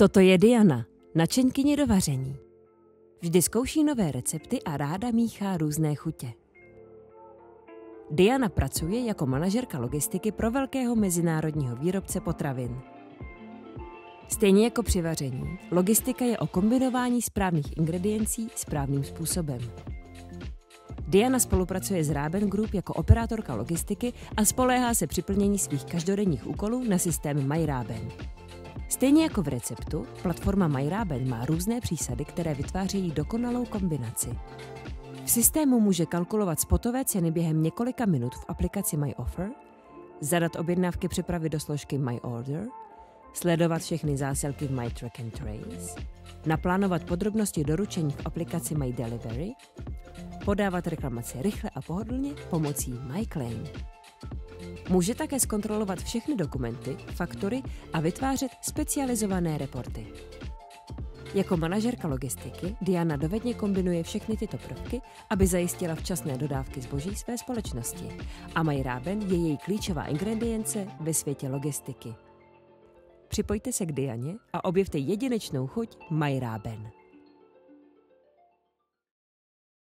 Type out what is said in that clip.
Toto je Diana, nadšenkyně do vaření. Vždy zkouší nové recepty a ráda míchá různé chutě. Diana pracuje jako manažerka logistiky pro velkého mezinárodního výrobce potravin. Stejně jako při vaření, logistika je o kombinování správných ingrediencí správným způsobem. Diana spolupracuje s Raben Group jako operátorka logistiky a spoléhá se při plnění svých každodenních úkolů na systém MyRaben. Stejně jako v receptu, platforma MyRaben má různé přísady, které vytvářejí dokonalou kombinaci. V systému může kalkulovat spotové ceny během několika minut v aplikaci MyOffer, zadat objednávky přepravy do složky MyOrder, sledovat všechny zásilky v MyTrack and Trace, naplánovat podrobnosti doručení v aplikaci MyDelivery, podávat reklamace rychle a pohodlně pomocí MyClaim. Může také zkontrolovat všechny dokumenty, faktury a vytvářet specializované reporty. Jako manažerka logistiky Diana dovedně kombinuje všechny tyto prvky, aby zajistila včasné dodávky zboží své společnosti. A MyRaben je její klíčová ingredience ve světě logistiky. Připojte se k Dianě a objevte jedinečnou chuť MyRaben.